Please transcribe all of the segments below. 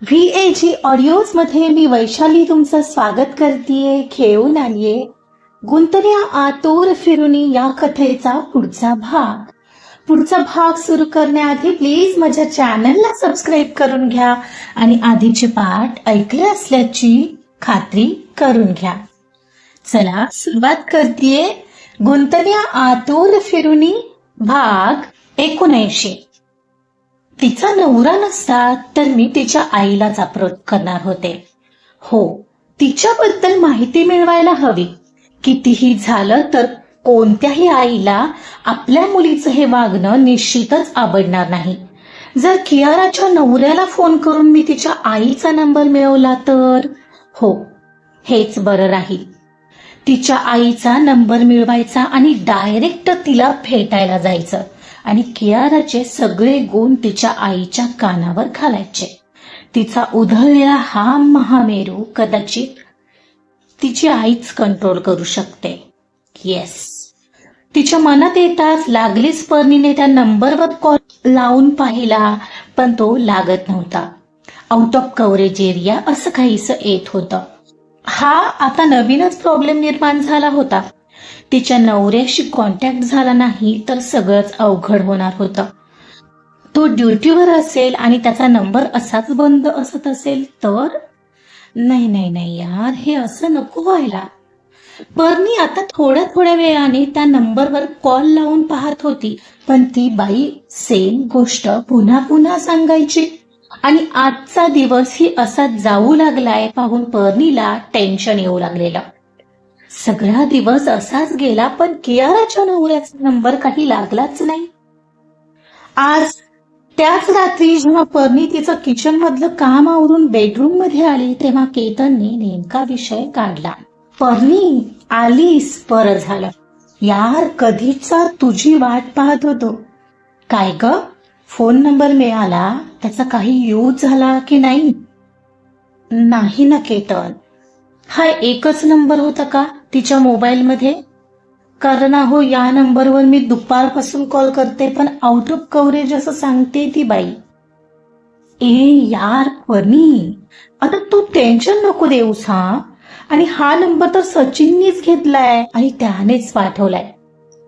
VAG audios मध्ये मी वैशाली तुमचं स्वागत करतेय. घेऊन आलीये गुंतल्या आतोर फिरुनी या कथेचा पुढचा भाग सुरू करण्याआधी प्लीज माझ्या चॅनलला सबस्क्राईब करून घ्या आणि आधीचे पाठ ऐकले असल्याची खात्री करून घ्या. चला सुरुवात करतेय. गुंतल्या आतोर फिरुनी भाग 19. तिचा नवरा नसता तर मी तिच्या आईलाच अप्रोच करणार होते. हो, तिच्याबद्दल माहिती मिळवायला हवी. कितीही झालं तर कोणत्याही आईला आपल्या मुलीचं हे वागणं निश्चितच आवडणार नाही. जर कियाराच्या नवऱ्याला फोन करून मी तिच्या आईचा नंबर मिळवला तर हो, हेच बरं राहील. तिच्या आईचा नंबर मिळवायचा आणि डायरेक्ट तिला भेटायला जायचं आणि कियाराचे सगळे गुण तिच्या आईच्या कानावर घालायचे. तिचा उधळलेला हा महामेरू कदाचित तिची आईच कंट्रोल करू शकते. येस, तिच्या मनात येताच लागलीच पर्णीने त्या नंबरवर कॉल लावून पाहिला, पण तो लागत नव्हता. आउट ऑफ कव्हरेज एरिया असं काहीसं येत होतं. हा आता नवीनच प्रॉब्लेम निर्माण झाला होता. तिच्या नवऱ्याशी कॉन्टॅक्ट झाला नाही तर सगळंच अवघड होणार होतं. तो ड्युटीवर असेल आणि त्याचा नंबर असाच बंद असत असेल तर नाही यार, हे असं नको व्हायला. पर्णी आता थोड्या वेळाने त्या नंबरवर कॉल लावून पाहत होती, पण ती बाई सेम गोष्ट पुन्हा सांगायची आणि आजचा दिवसही असा जाऊ लागलाय पाहून पर्णीला टेन्शन येऊ लागलेलं. सगळा दिवस असाच गेला, पण कियाराच्या नवऱ्याचा नंबर काही लागलाच नाही. आज त्याच रात्री जेव्हा पर्णी तिचं किचन मधलं काम आवरून बेडरूम मध्ये आली तेव्हा केतनने नेमका विषय काढला. पर्णी, आलीस, बरं झालं यार, कधीचा तुझी वाट पाहत होतो. काय ग, फोन नंबर मिळाला? त्याचा काही यूज झाला की नाही? नाही ना केतन, हा एकच नंबर होता का तिच्या मोबाईल मध्ये? कारण अहो, या नंबरवर मी दुपारपासून कॉल करते पण आउट ऑफ कव्हरेज असं सांगते ती बाई. ए यार पर्णी, आता तू टेन्शन नको देऊस. आणि हा नंबर तर सचिननीच घेतलाय आणि त्यानेच पाठवलाय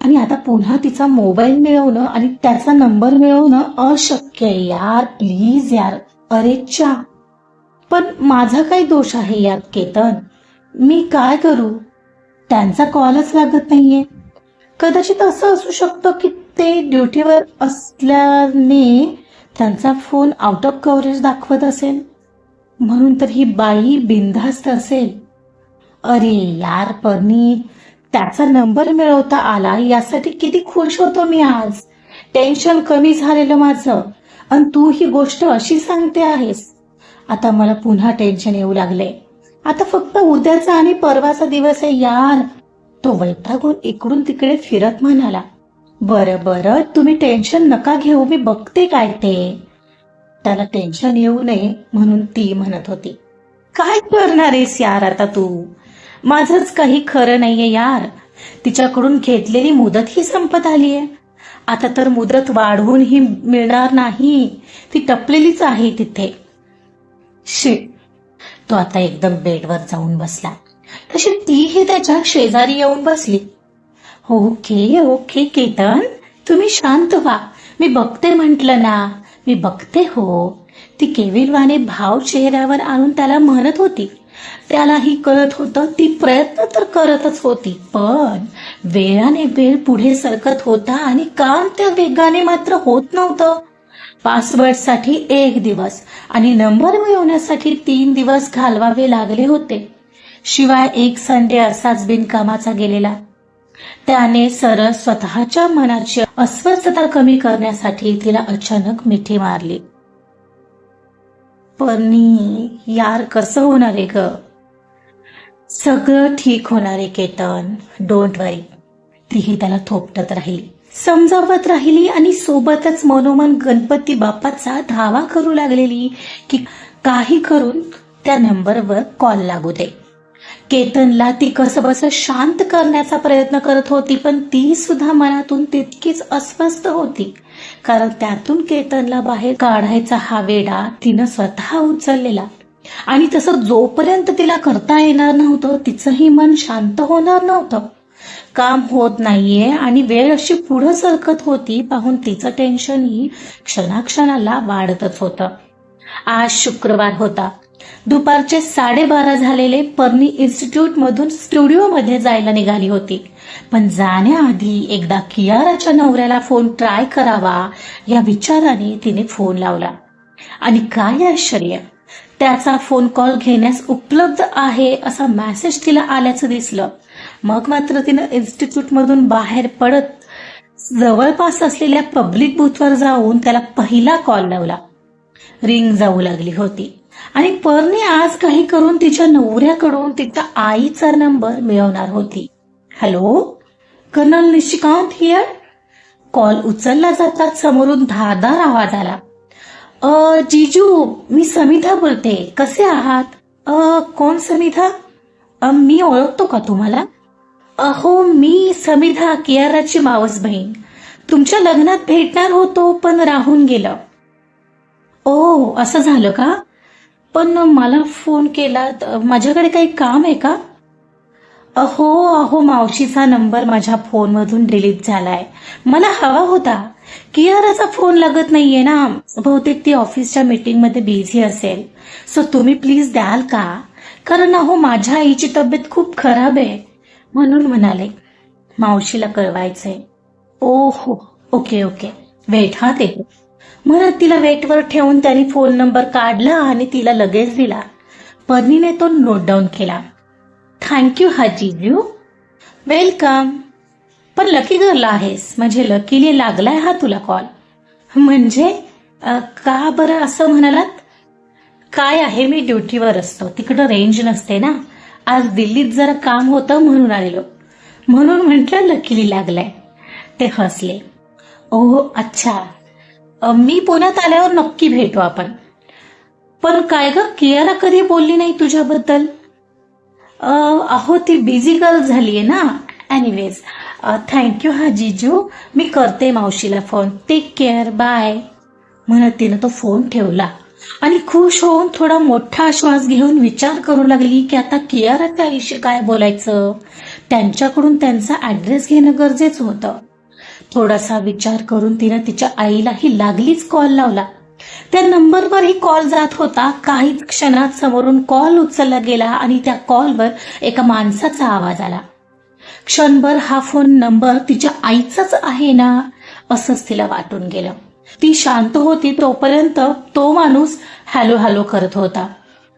आणि आता पुन्हा तिचा मोबाईल मिळवणं आणि त्याचा नंबर मिळवणं अशक्य आहे यार. प्लीज यार. अरेच्छा, पण माझा काय दोष आहे यात केतन? मी काय करू? त्यांचा कॉलच लागत नाहीये. कदाचित असं असू शकतं की ते ड्युटीवर असल्याने त्यांचा फोन आउट ऑफ कव्हरेज दाखवत असेल, म्हणून तर ही बाई बिनधास्त असेल. अरे यार पर्णी, त्याचा नंबर मिळवता आला यासाठी किती खुश होतो मी आज. टेन्शन कमी झालेलं माझं, आणि तू ही गोष्ट अशी सांगते आहेस. आता मला पुन्हा टेन्शन येऊ लागले. आता फक्त उद्याचा आणि परवाचा दिवस आहे यार. तो वैतागून इकडून तिकडे फिरत म्हणाला. बरं तुम्ही टेन्शन नका घेऊ, मी बघते काय ते. त्याला टेन्शन येऊ नये म्हणून ती म्हणत होती. काय करणार आहेस यार आता तू? माझंच काही खरं नाहीये यार. तिच्याकडून घेतलेली मुदत ही संपत आलीये. आता तर मुदत वाढवून ही मिळणार नाही, ती टपलेलीच आहे तिथे. शिट. तो आता एकदम बेडवर जाऊन बसला. तशी तीही त्याच्या शेजारी येऊन बसली. ओके केतन, तुम्ही शांत व्हा, मी बघते म्हंटल ना, मी बघते. हो, ती केविलवाने भाव चेहऱ्यावर आणून त्याला म्हणत होती. त्यालाही कळत होतं ती प्रयत्न तर करतच होती, पण वेळाने वेळ पुढे सरकत होता आणि काम त्या वेगाने मात्र होत नव्हतं. पासवर्डसाठी 1 दिवस आणि नंबर मिळवण्यासाठी 3 दिवस घालवावे लागले होते. शिवाय एक संडे असाच बिनकामाचा गेलेला. त्याने सरळ स्वतःच्या मनाची अस्वस्थता कमी करण्यासाठी तिला अचानक मिठी मारली. पर्णी यार, कसं होणार आहे ग? सगळं ठीक होणार आहे केतन, डोंट वरी. तीही त्याला थोपटत राहिली, समजावत राहिली आणि सोबतच मनोमन गणपती बाप्पाचा धावा करू लागलेली की काही करून त्या नंबरवर कॉल लागू दे. केतनला ती कसंबसं शांत करण्याचा प्रयत्न करत होती, पण ती सुद्धा मनातून तितकीच अस्वस्थ होती, कारण त्यातून केतनला बाहेर काढायचा हा वेढा तिनं स्वतः उचललेला. आणि तसं जोपर्यंत तिला करता येणार नव्हतं तिचंही मन शांत होणार नव्हतं. काम होत नाहीये आणि वेळ अशी पुढं सरकत होती पाहून तिचं टेन्शनही क्षणाक्षणाला वाढतच होतं. आज शुक्रवार होता. दुपारचे 12:30 झालेले. पर्णी इन्स्टिट्यूट मधून स्टुडिओमध्ये जायला निघाली होती, पण जाण्याआधी एकदा कियाराच्या नवऱ्याला फोन ट्राय करावा या विचाराने तिने फोन लावला. आणि काय आश्चर्य, त्याचा फोन कॉल घेण्यास उपलब्ध आहे असा मेसेज तिला आल्याचं दिसलं. मग मात्र तिनं इन्स्टिट्यूट मधून बाहेर पडत जवळपास असलेल्या पब्लिक बूथवर जाऊन त्याला पहिला कॉल लावला. रिंग जाऊ लागली होती आणि पर्णी आज काही करून तिच्या नवऱ्याकडून तिच्या आईचा नंबर मिळवणार होती. Hello, colonel Nishikant here. Call उचलला जातात समोरून धारदार आवाज आला. जीजू, मी समिधा बोलते, कसे आहात? कोण समिधा? मी ओळखतो का तुम्हाला? हो, मी समिधा, कियाराची मावस बहीण. तुमच्या लग्नात भेटणार होतो पण राहून गेलं. ओ, असं झालं का? पण मला फोन केला, माझ्याकडे काही काम आहे का? अहो मावशीचा नंबर माझ्या फोनमधून डिलीट झालाय. मला हवा होता. कियाराचा फोन लागत नाहीये ना, बहुतेक ती ऑफिसच्या मीटिंग मध्ये बिझी असेल. सो तुम्ही प्लीज द्याल का? कारण माझ्या आईची तब्येत खूप खराब आहे म्हणून म्हणाले. मावशीला कळवायचंय. ओहो, ओके, वेट, हा ते म्हणत तिला वेटवर ठेवून त्याने फोन नंबर काढला आणि तिला लगेच दिला. पर्णीने तो नोट डाऊन केला. थँक्यू हा जीजू. वेलकम. पण लकी गर्ल आहेस, म्हणजे लकीली लागलाय हा तुला कॉल. म्हणजे का बरं असं म्हणालात? काय आहे, मी ड्युटीवर असतो, तिकडं रेंज नसते ना. आज दिल्लीत जरा काम होतं म्हणून आलेलो, म्हणून म्हटलं लकीली लागलाय. ते हसले. ओह अच्छा, मी पुण्यात आल्यावर नक्की भेटू आपण. पण काय ग, कियारा कधी बोलली नाही तुझ्याबद्दल? ती बिझी गर्ल झालीये ना. एनिवेज, थँक्यू हा जीजू. मी करते मावशीला फोन. Take care, bye. म्हणत तिनं तो फोन ठेवला आणि खुश होऊन थोडा मोठा श्वास घेऊन विचार करू लागली की आता कियाराच्या आईशी काय बोलायचं. त्यांच्याकडून त्यांचा ऍड्रेस घेणं गरजेचं होतं. थोडासा विचार करून तिनं तिच्या आईलाही लागलीच कॉल लावला. त्या नंबरवरही कॉल जात होता. काही क्षणात समोरून कॉल उचलला गेला आणि त्या कॉलवर एका माणसाचा आवाज आला. क्षणभर हा फोन नंबर तिच्या आईचाच आहे ना असंच तिला वाटून गेलं. ती शांत होती तोपर्यंत तो माणूस हॅलो हॅलो करत होता.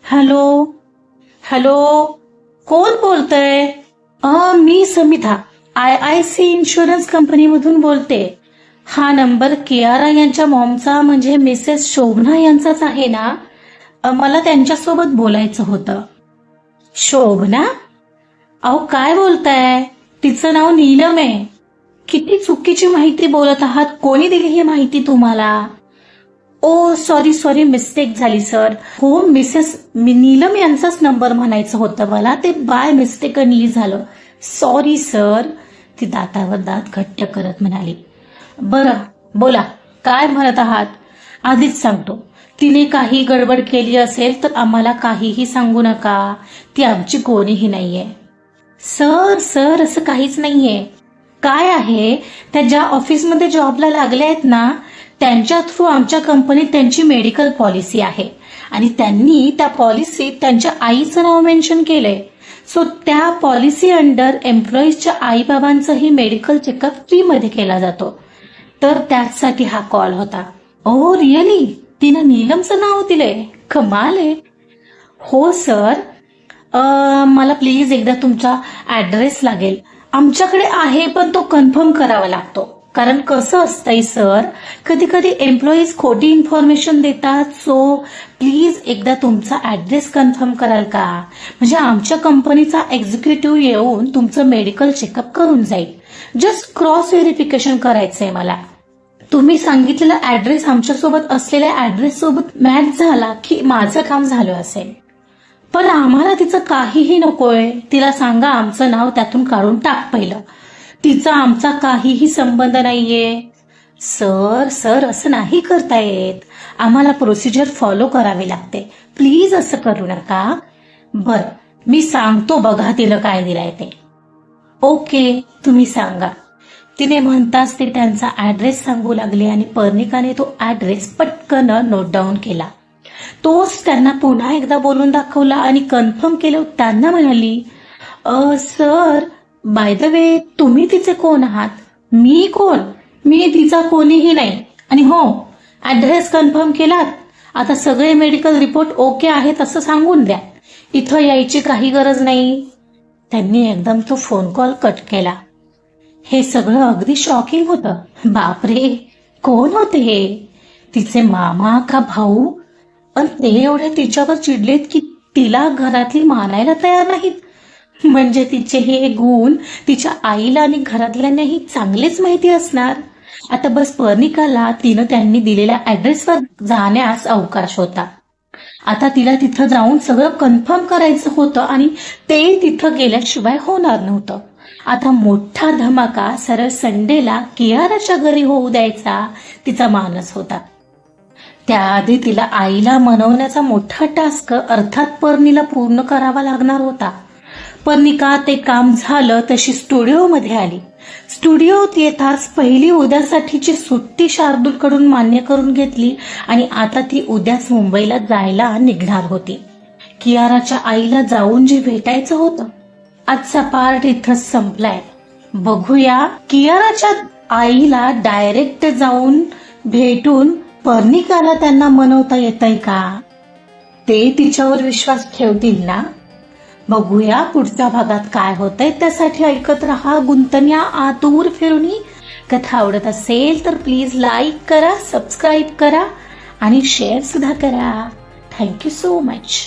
हॅलो हॅलो, कोण बोलतय? मी समिधा, IIC इन्शुरन्स कंपनीमधून बोलते. हा नंबर कियारा यांच्या मॉमचा म्हणजे मिसेस शोभना यांचाच आहे ना? मला त्यांच्यासोबत बोलायचं होतं. शोभना? काय बोलताय? तिचं नाव नीलम आहे. किती चुकीची माहिती बोलत आहात. कोणी दिली ही माहिती तुम्हाला? ओ सॉरी, मिस्टेक झाली सर. हो, मिसेस नीलम यांचाच नंबर म्हणायचं होतं मला, ते बाय मिस्टेकनली झालं. Sorry sir. ती दातावर दात घट्ट करत म्हणाली. बरं बोला, काय म्हणत आहात? आधीच सांगतो, तिने काही गडबड केली असेल तर आम्हाला काहीही सांगू नका. ती आमची कोणीही नाहीये. सर असं काहीच नाहीये. काय आहे, त्या ज्या ऑफिसमध्ये जॉबला लागल्या आहेत ना, त्यांच्या थ्रू आमच्या कंपनीत त्यांची मेडिकल पॉलिसी आहे आणि त्यांनी त्या पॉलिसीत त्यांच्या आईचं नाव मेन्शन केलंय. सो त्या पॉलिसी अंडर एम्प्लॉईजच्या आईबाबांचाही मेडिकल चेकअप फ्री मध्ये केला जातो. तर त्यासाठी हा कॉल होता. Oh really? तिनं नीलमचं नाव दिलंय? कमाल आहे. हो सर, मला प्लीज एकदा तुमचा ऍड्रेस लागेल. आमच्याकडे आहे पण तो कन्फर्म करावा लागतो. कारण कसं असतंय सर, कधी कधी एम्प्लॉईज खोटी इन्फॉर्मेशन देतात. सो प्लीज एकदा तुमचा ऍड्रेस कन्फर्म कराल का? म्हणजे आमच्या कंपनीचा एक्झिक्युटिव्ह येऊन तुमचं मेडिकल चेकअप करून जाईल. जस्ट क्रॉस व्हेरिफिकेशन करायचंय मला. तुम्ही सांगितलेला ऍड्रेस आमच्यासोबत असलेल्या ऍड्रेस सोबत मॅच झाला की माझं काम झालं असेल. पण आम्हाला तिचं काहीही नकोय. तिला सांगा आमचं नाव त्यातून काढून टाक पहिलं. तिचा आमचा काहीही संबंध नाहीये. सर असं नाही करता येत. आम्हाला प्रोसिजर फॉलो करावी लागते. प्लीज असं करू नका. बरं, मी सांगतो बघा तिला काय दिलंय ते. ओके, तुम्ही सांगा. तिने म्हणताच ते त्यांचा ऍड्रेस सांगू लागले आणि पर्णिकाने तो ऍड्रेस पटकन नोट डाऊन केला. तोच त्यांना पुन्हा एकदा बोलून दाखवला आणि कन्फर्म केलं. त्यांना म्हणाली, सर, बाय द वे, तुम्ही तिचे कोण आहात? मी कोण? मी तिचा कोणीही नाही. आणि हो, ऍड्रेस कन्फर्म केलात. आता सगळे मेडिकल रिपोर्ट ओके आहेत असं सांगून द्या. इथं यायची काही गरज नाही. त्यांनी एकदम तो फोन कॉल कट केला. हे सगळं अगदी शॉकिंग होतं. बापरे, कोण होते हे? तिचे मामा का भाऊ? पण ते एवढे तिच्यावर चिडलेत की तिला घरातली मानायला तयार नाहीत. म्हणजे तिचे हे गुण तिच्या आईला आणि घरातल्यांनाही चांगलेच माहिती असणार. आता बस पर्णिकाला तिनं त्यांनी दिलेल्या ऍड्रेसवर जाण्यास अवकाश होता. आता तिला तिथं जाऊन सगळं कन्फर्म करायचं होतं आणि ते तिथं गेल्याशिवाय होणार नव्हतं. आता मोठा धमाका सरळ संडेला कियाराच्या घरी होऊ द्यायचा तिचा मानस होता. त्याआधी तिला आईला मनवण्याचा मोठा टास्क अर्थात पर्णीला पूर्ण करावा लागणार होता. पर्णिका ते काम झालं तशी स्टुडिओमध्ये आली. स्टुडिओत येताच पहिली उद्यासाठीची सुट्टी शार्दूलकडून मान्य करून घेतली आणि आता ती उद्याच मुंबईला जायला निघणार होती. कियाराच्या आईला जाऊन जे भेटायचं होतं. आजचा पार्ट इथंच संपलाय. बघूया कियाराच्या आईला डायरेक्ट जाऊन भेटून पर्णिकाला त्यांना मनवता येतंय का? ते तिच्यावर विश्वास ठेवतील ना? बघूया पुढच्या भागात काय होतंय. त्यासाठी ऐकत रहा गुंतन्या आतूर फिरुनी. कथा आवडत असेल तर प्लीज लाईक करा, सबस्क्राईब करा आणि शेअर सुद्धा करा. Thank you so much.